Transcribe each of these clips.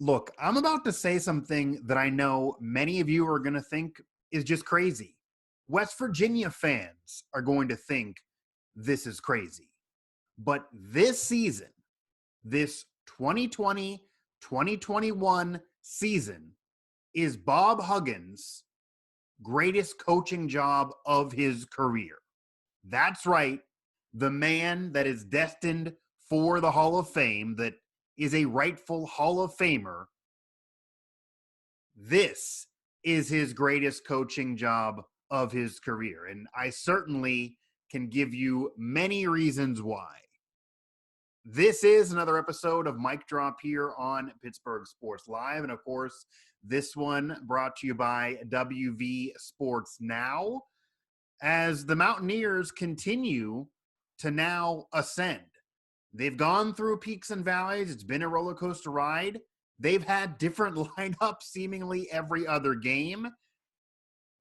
Look, I'm about to say something that I know many of you are going to think is just crazy. West Virginia fans are going to think this is crazy. But this season, this 2020 2021 season, is Bob Huggins' greatest coaching job of his career. That's right. The man that is destined for the Hall of Fame, that is a rightful Hall of Famer. This is his greatest coaching job of his career. And I certainly can give you many reasons why. This is another episode of Mic Drop here on Pittsburgh Sports Live. And of course, this one brought to you by WV Sports Now, as the Mountaineers continue to now ascend. They've gone through peaks and valleys. It's been a roller coaster ride. They've had different lineups seemingly every other game.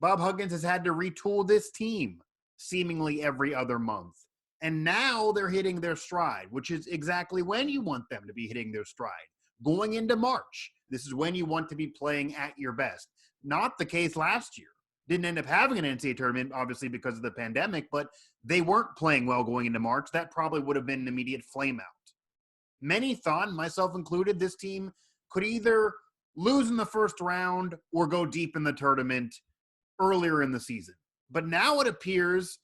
Bob Huggins has had to retool this team seemingly every other month. And now they're hitting their stride, which is exactly when you want them to be hitting their stride. Going into March, this is when you want to be playing at your best. Not the case last year. Didn't end up having an NCAA tournament, obviously, because of the pandemic, but they weren't playing well going into March. That probably would have been an immediate flame out. Many thought, myself included, this team could either lose in the first round or go deep in the tournament earlier in the season. But now it appears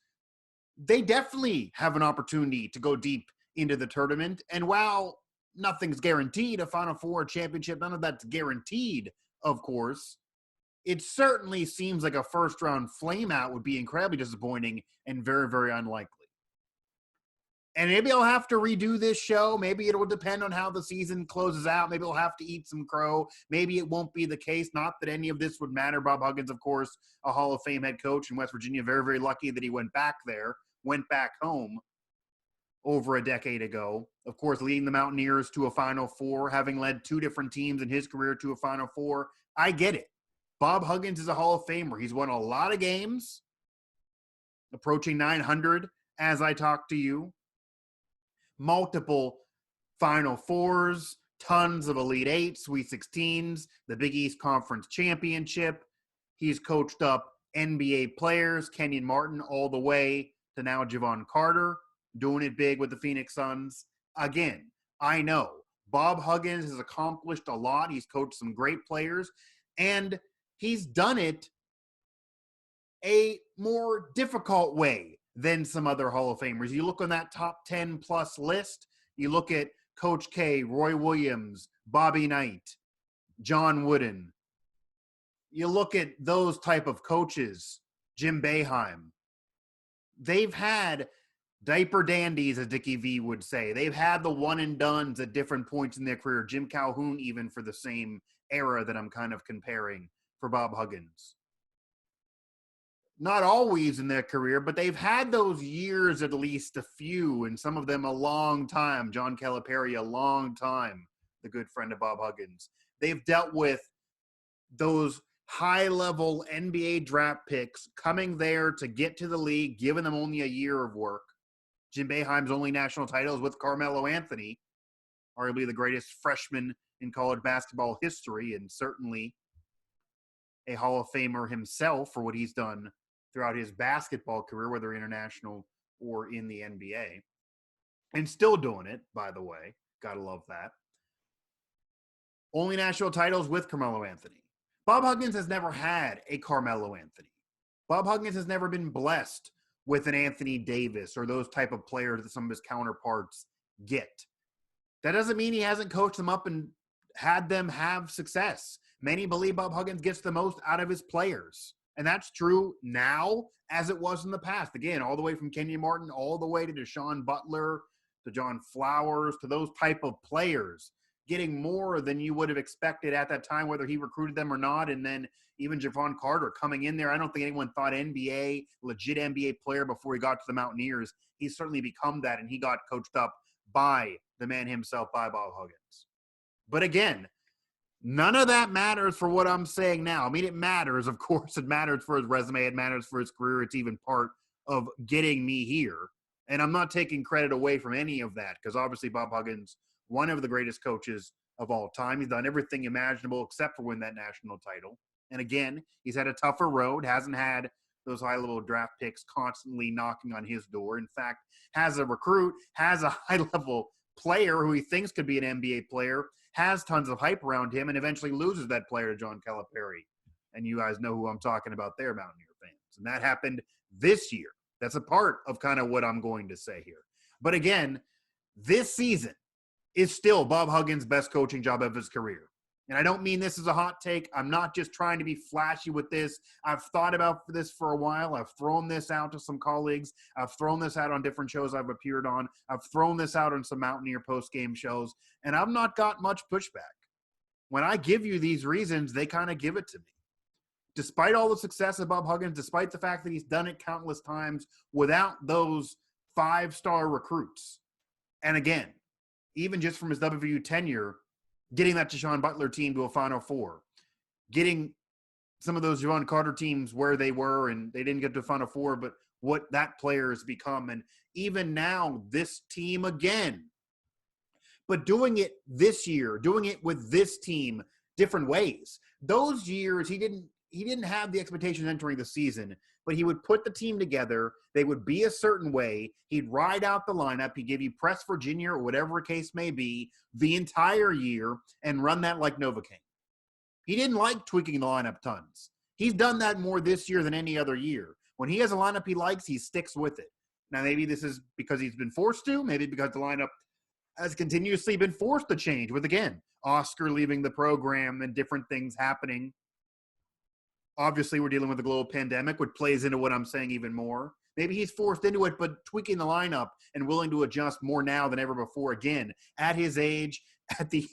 they definitely have an opportunity to go deep into the tournament. And while nothing's guaranteed, a Final Four, a championship, none of that's guaranteed, of course, it certainly seems like a first-round flame-out would be incredibly disappointing and very, very unlikely. And maybe I'll have to redo this show. Maybe it will depend on how the season closes out. Maybe I'll have to eat some crow. Maybe it won't be the case. Not that any of this would matter. Bob Huggins, of course, a Hall of Fame head coach in West Virginia. Very, very lucky that he went back there, went back home over a decade ago. Of course, leading the Mountaineers to a Final Four, having led two different teams in his career to a Final Four. I get it. Bob Huggins is a Hall of Famer. He's won a lot of games, approaching 900 as I talk to you. Multiple Final Fours, tons of Elite Eight, Sweet 16s, the Big East Conference Championship. He's coached up NBA players, Kenyon Martin, all the way to now Javon Carter, doing it big with the Phoenix Suns. Again, I know Bob Huggins has accomplished a lot. He's coached some great players, and he's done it a more difficult way than some other Hall of Famers. You look on that top 10 plus list, you look at Coach K, Roy Williams, Bobby Knight, John Wooden. You look at those type of coaches, Jim Boeheim. They've had diaper dandies, as Dickie V would say. They've had the one and dones at different points in their career. Jim Calhoun, even, for the same era that I'm kind of comparing for Bob Huggins. Not always in their career, but they've had those years, at least a few, and some of them a long time. John Calipari, a long time, the good friend of Bob Huggins. They've dealt with those high-level NBA draft picks coming there to get to the league, giving them only a year of work. Jim Boeheim's only national title is with Carmelo Anthony, arguably the greatest freshman in college basketball history, and certainly a Hall of Famer himself for what he's done throughout his basketball career, whether international or in the NBA. And still doing it, by the way. Gotta love that. Only national titles with Carmelo Anthony. Bob Huggins has never had a Carmelo Anthony. Bob Huggins has never been blessed with an Anthony Davis or those type of players that some of his counterparts get. That doesn't mean he hasn't coached them up and had them have success. Many believe Bob Huggins gets the most out of his players. And that's true now as it was in the past. Again, all the way from Kenyon Martin, all the way to Deshaun Butler, to John Flowers, to those type of players, getting more than you would have expected at that time, whether he recruited them or not. And then even Javon Carter coming in there. I don't think anyone thought NBA, legit NBA player before he got to the Mountaineers. He's certainly become that, and he got coached up by the man himself, by Bob Huggins. But again, none of that matters for what I'm saying now. I mean, it matters, of course. It matters for his resume. It matters for his career. It's even part of getting me here. And I'm not taking credit away from any of that, because obviously Bob Huggins, one of the greatest coaches of all time. He's done everything imaginable except for win that national title. And again, he's had a tougher road, hasn't had those high-level draft picks constantly knocking on his door. In fact, has a recruit, has a high-level player who he thinks could be an NBA player, has tons of hype around him, and eventually loses that player to John Calipari. And you guys know who I'm talking about there, Mountaineer fans. And that happened this year. That's a part of kind of what I'm going to say here. But again, this season is still Bob Huggins' best coaching job of his career. And I don't mean this as a hot take. I'm not just trying to be flashy with this. I've thought about this for a while. I've thrown this out to some colleagues. I've thrown this out on different shows I've appeared on. I've thrown this out on some Mountaineer post-game shows, and I've not got much pushback. When I give you these reasons, they kind of give it to me. Despite all the success of Bob Huggins, despite the fact that he's done it countless times without those 5-star recruits. And again, even just from his WVU tenure, getting that Deshaun Butler team to a Final Four, getting some of those Javon Carter teams where they were and they didn't get to a Final Four, but what that player has become. And even now, this team again. But doing it this year, doing it with this team different ways. Those years, he didn't have the expectations entering the season, but he would put the team together. They would be a certain way. He'd ride out the lineup. He'd give you Press Virginia or whatever case may be the entire year and run that like Novocaine. He didn't like tweaking the lineup tons. He's done that more this year than any other year. When he has a lineup he likes, he sticks with it. Now, maybe this is because he's been forced to, maybe because the lineup has continuously been forced to change with, again, Oscar leaving the program and different things happening. Obviously, we're dealing with a global pandemic, which plays into what I'm saying even more. Maybe he's forced into it, but tweaking the lineup and willing to adjust more now than ever before. Again, at his age, at the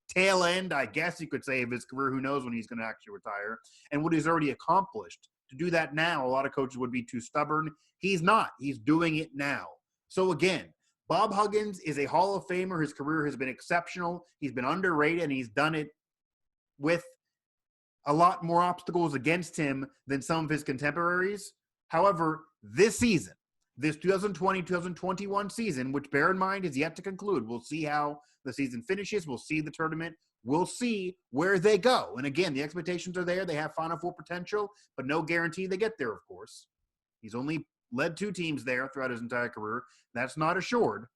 tail end, I guess you could say, of his career, who knows when he's going to actually retire, and what he's already accomplished. To do that now, a lot of coaches would be too stubborn. He's not. He's doing it now. So again, Bob Huggins is a Hall of Famer. His career has been exceptional. He's been underrated, and he's done it with a lot more obstacles against him than some of his contemporaries. However, this season, this 2020-2021 season, which bear in mind is yet to conclude, we'll see how the season finishes. We'll see the tournament. We'll see where they go. And again, the expectations are there. They have Final Four potential, but no guarantee they get there, of course. He's only led 2 teams there throughout his entire career. That's not assured.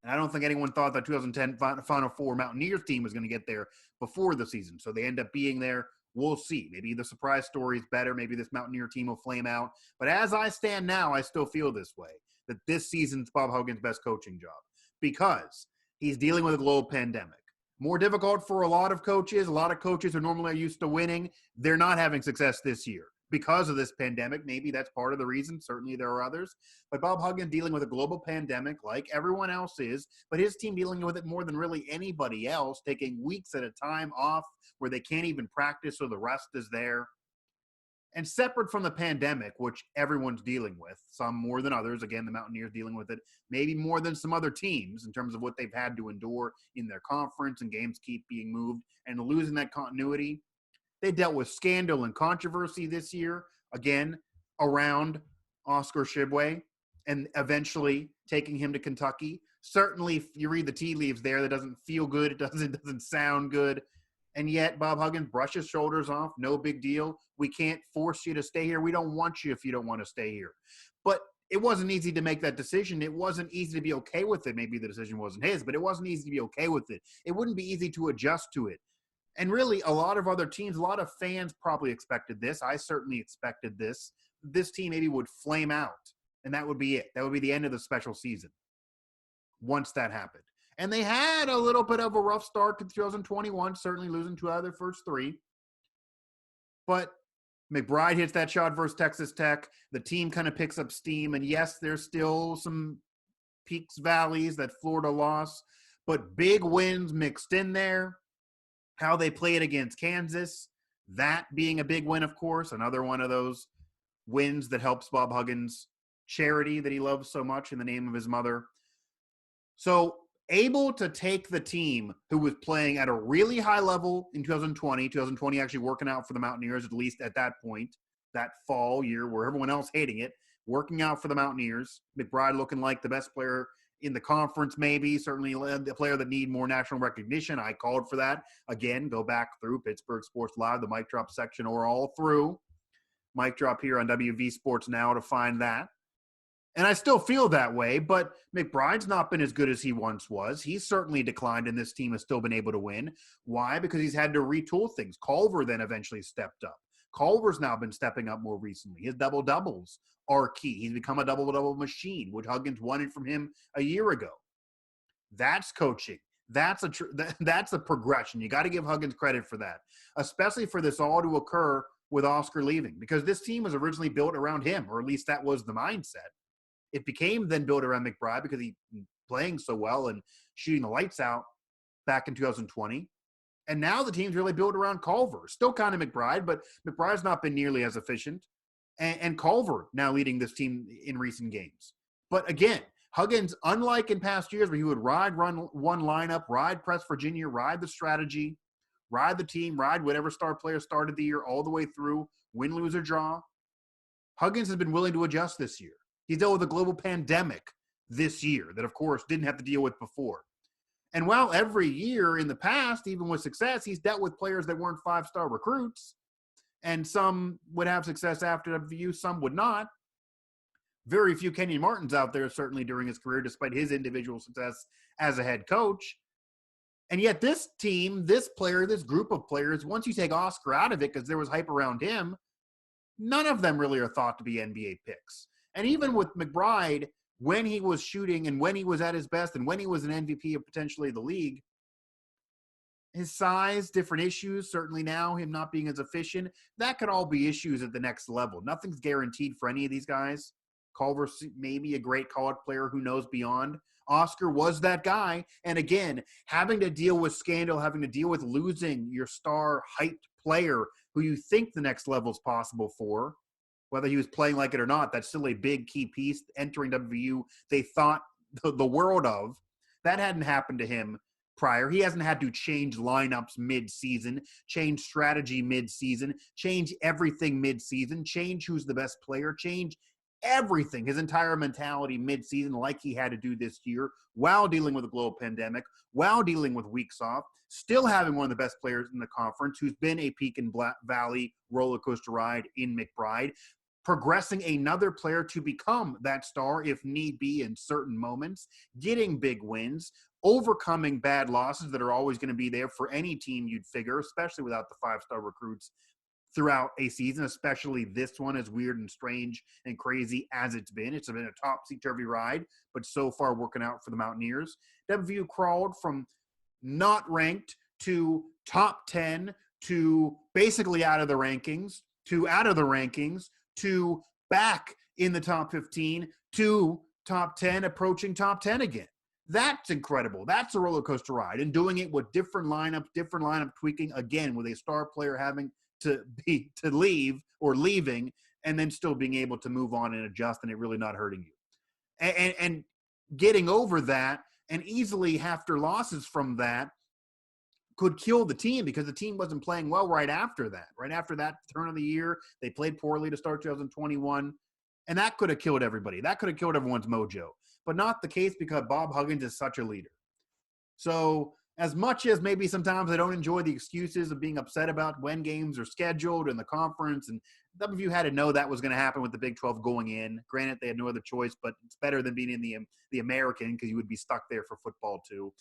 And I don't think anyone thought that 2010 Final Four Mountaineers team was going to get there before the season. So they end up being there. We'll see. Maybe the surprise story is better. Maybe this Mountaineer team will flame out. But as I stand now, I still feel this way, that this season's Bob Huggins' best coaching job because he's dealing with a global pandemic. More difficult for a lot of coaches. A lot of coaches who normally are used to winning, they're not having success this year because of this pandemic. Maybe that's part of the reason. Certainly there are others. But Bob Huggins dealing with a global pandemic like everyone else is, but his team dealing with it more than really anybody else, taking weeks at a time off where they can't even practice so the rest is there. And separate from the pandemic, which everyone's dealing with, some more than others. Again, the Mountaineers dealing with it maybe more than some other teams in terms of what they've had to endure in their conference and games keep being moved and losing that continuity. They dealt with scandal and controversy this year, again, around Oscar Tshiebwe and eventually taking him to Kentucky. Certainly, if you read the tea leaves there, that doesn't feel good. It doesn't sound good. And yet, Bob Huggins brushes shoulders off. No big deal. We can't force you to stay here. We don't want you if you don't want to stay here. But it wasn't easy to make that decision. It wasn't easy to be okay with it. Maybe the decision wasn't his, but it wasn't easy to be okay with it. It wouldn't be easy to adjust to it. And really, a lot of other teams, a lot of fans probably expected this. I certainly expected this. This team maybe would flame out, and that would be it. That would be the end of the special season once that happened. And they had a little bit of a rough start to 2021, certainly losing 2 out of their first 3. But McBride hits that shot versus Texas Tech. The team kind of picks up steam. And yes, there's still some peaks, valleys, that Florida loss, but big wins mixed in there. How they played against Kansas, that being a big win, of course, another one of those wins that helps Bob Huggins' charity that he loves so much in the name of his mother. So able to take the team who was playing at a really high level in 2020 actually working out for the Mountaineers, at least at that point, that fall year where everyone else hating it, working out for the Mountaineers, McBride looking like the best player in the conference, maybe. Certainly the player that need more national recognition. I called for that. Again, go back through Pittsburgh Sports Live, the Mic Drop section, or all through Mic Drop here on WV Sports Now to find that. And I still feel that way, but McBride's not been as good as he once was. He's certainly declined, and this team has still been able to win. Why? Because he's had to retool things. Culver then eventually stepped up. Culver's now been stepping up more recently. His double-doubles are key. He's become a double-double machine, which Huggins wanted from him a year ago. That's coaching. That's a progression. You got to give Huggins credit for that, especially for this all to occur with Oscar leaving, because this team was originally built around him, or at least that was the mindset. It became then built around McBride because he playing so well and shooting the lights out back in 2020. And now the team's really built around Culver. Still kind of McBride, but McBride's not been nearly as efficient. And Culver now leading this team in recent games. But again, Huggins, unlike in past years where he would run one lineup, ride press Virginia, ride the strategy, ride the team, ride whatever star player started the year all the way through, win, lose, or draw, Huggins has been willing to adjust this year. He's dealt with a global pandemic this year that, of course, didn't have to deal with before. And while every year in the past, even with success, he's dealt with players that weren't five-star recruits, and some would have success after WVU, some would not. Very few Kenyon Martins out there, certainly during his career, despite his individual success as a head coach. And yet this team, this player, this group of players, once you take Oscar out of it because there was hype around him, none of them really are thought to be NBA picks. And even with McBride, when he was shooting and when he was at his best and when he was an MVP of potentially the league, his size, different issues, certainly now, him not being as efficient, that could all be issues at the next level. Nothing's guaranteed for any of these guys. Culver may be a great college player who knows beyond. Oscar was that guy. And again, having to deal with scandal, having to deal with losing your star hyped player who you think the next level is possible for, whether he was playing like it or not, that's still a big key piece entering WVU. They thought the world of. That hadn't happened to him prior. He hasn't had to change lineups mid-season, change strategy mid-season, change everything mid-season, change who's the best player, change everything, his entire mentality mid-season like he had to do this year while dealing with a global pandemic, while dealing with weeks off, still having one of the best players in the conference who's been a peak and valley roller coaster ride in McBride, progressing another player to become that star if need be in certain moments, getting big wins, overcoming bad losses that are always going to be there for any team you'd figure, especially without the five-star recruits throughout a season, especially this one, as weird and strange and crazy as it's been. It's been a topsy-turvy ride, but so far working out for the Mountaineers. WVU crawled from not ranked to top 10 to basically out of the rankings to back in the top 15 to top 10, approaching top 10 again. That's incredible. That's a roller coaster ride. And doing it with different lineup tweaking, again, with a star player having to leave or leaving and then still being able to move on and adjust and it really not hurting you. And getting over that and easily after losses from that could kill the team because the team wasn't playing well right after that. Right after that turn of the year, they played poorly to start 2021, and that could have killed everybody. That could have killed everyone's mojo, but not the case because Bob Huggins is such a leader. So as much as maybe sometimes I don't enjoy the excuses of being upset about when games are scheduled in the conference, and WVU had to know that was going to happen with the Big 12 going in. Granted, they had no other choice, but it's better than being in the American because you would be stuck there for football too.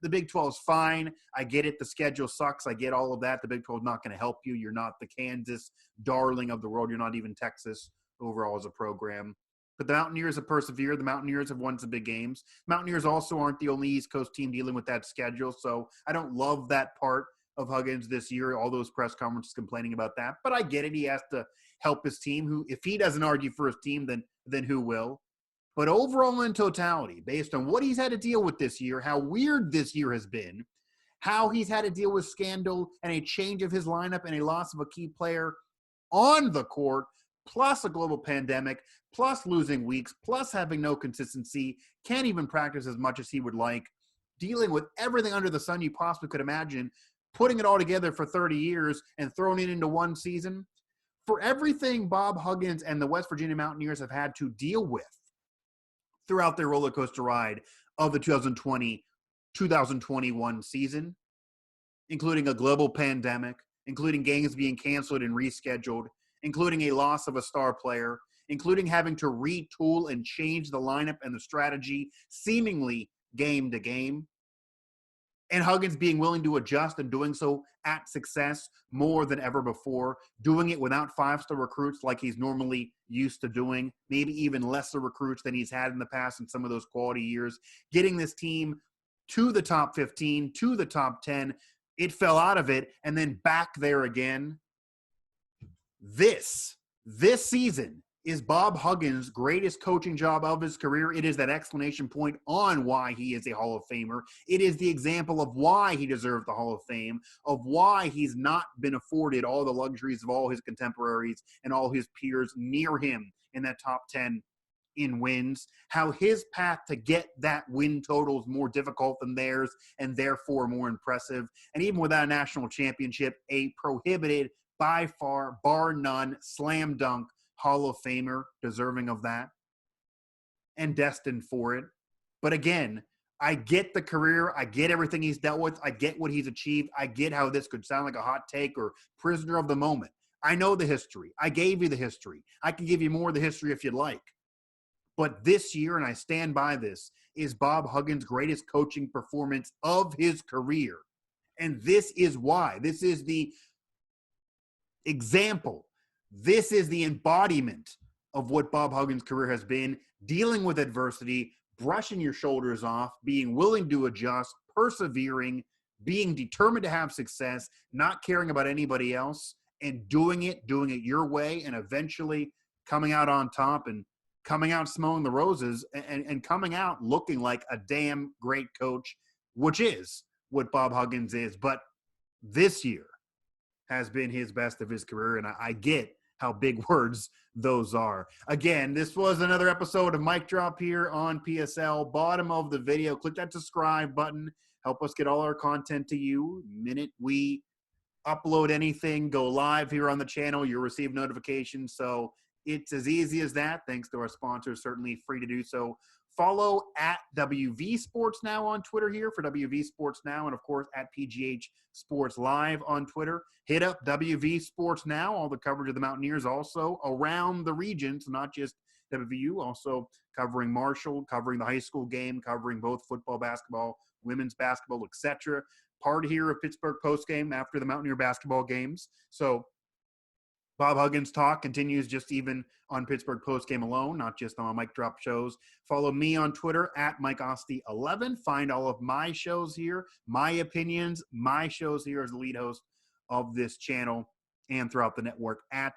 The Big 12 is fine. I get it. The schedule sucks. I get all of that. The Big 12 is not going to help you. You're not the Kansas darling of the world. You're not even Texas overall as a program. But the Mountaineers have persevered. The Mountaineers have won some big games. Mountaineers also aren't the only East Coast team dealing with that schedule. So I don't love that part of Huggins this year, all those press conferences complaining about that. But I get it. He has to help his team. Who, if he doesn't argue for his team, then who will? But overall in totality, based on what he's had to deal with this year, how weird this year has been, how he's had to deal with scandal and a change of his lineup and a loss of a key player on the court, plus a global pandemic, plus losing weeks, plus having no consistency, can't even practice as much as he would like, dealing with everything under the sun you possibly could imagine, putting it all together for 30 years and throwing it into one season. For everything Bob Huggins and the West Virginia Mountaineers have had to deal with throughout their roller coaster ride of the 2020-2021 season, including a global pandemic, including games being canceled and rescheduled, including a loss of a star player, including having to retool and change the lineup and the strategy seemingly game to game. And Huggins being willing to adjust and doing so at success more than ever before, doing it without five-star recruits like he's normally used to doing, maybe even lesser recruits than he's had in the past in some of those quality years, getting this team to the top 15, to the top 10. It fell out of it, and then back there again. This season is Bob Huggins' greatest coaching job of his career. It is that explanation point on why he is a Hall of Famer. It is the example of why he deserves the Hall of Fame, of why he's not been afforded all the luxuries of all his contemporaries and all his peers near him in that top 10 in wins, how his path to get that win total is more difficult than theirs and therefore more impressive. And even without a national championship, a prohibited, by far, bar none, slam dunk Hall of Famer, deserving of that and destined for it. But again, I get the career. I get everything he's dealt with. I get what he's achieved. I get how this could sound like a hot take or prisoner of the moment. I know the history. I gave you the history. I can give you more of the history if you'd like. But this year, and I stand by this, is Bob Huggins' greatest coaching performance of his career. And this is why. This is the example. This is the embodiment of what Bob Huggins' career has been, dealing with adversity, brushing your shoulders off, being willing to adjust, persevering, being determined to have success, not caring about anybody else, and doing it your way, and eventually coming out on top and coming out smelling the roses and coming out looking like a damn great coach, which is what Bob Huggins is. But this year has been his best of his career, and I get how big words those are. Again, this was another episode of Mic Drop here on PSL. Bottom of the video, click that subscribe button. Help us get all our content to you. The minute we upload anything, go live here on the channel, you'll receive notifications. So it's as easy as that. Thanks to our sponsors, certainly free to do so. Follow at WV Sports Now on Twitter here for WV Sports Now, and of course at PGH Sports Live on Twitter. Hit up WV Sports Now, all the coverage of the Mountaineers also around the region, so not just WVU, also covering Marshall, covering the high school game, covering both football, basketball, women's basketball, etc. Part here of Pittsburgh postgame after the Mountaineer basketball games. So Bob Huggins talk continues just even on Pittsburgh postgame alone, not just on Mic Drop shows. Follow me on Twitter at Mike Asti 11. Find all of my shows here, my opinions, my shows here as the lead host of this channel and throughout the network at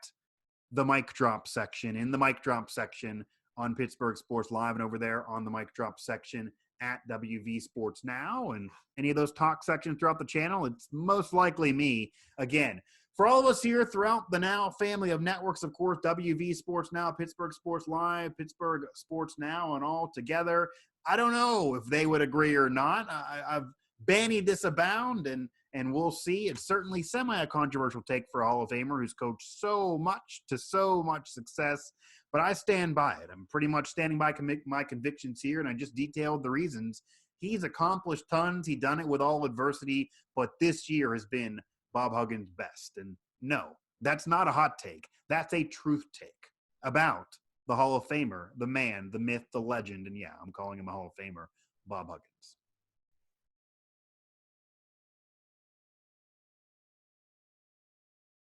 the Mic Drop section, in the Mic Drop section on Pittsburgh Sports Live, and over there on the Mic Drop section at WV Sports Now, and any of those talk sections throughout the channel. It's most likely me. Again, for all of us here throughout the Now family of networks, of course, WV Sports Now, Pittsburgh Sports Live, Pittsburgh Sports Now, and all together, I don't know if they would agree or not. I've bandied this abound, and we'll see. It's certainly a controversial take for a Hall of Famer who's coached so much to so much success, but I stand by it. I'm pretty much standing by my convictions here, and I just detailed the reasons. He's accomplished tons. He's done it with all adversity, but this year has been Bob Huggins' best. And no, that's not a hot take. That's a truth take about the Hall of Famer, the man, the myth, the legend. And yeah, I'm calling him a Hall of Famer, Bob Huggins.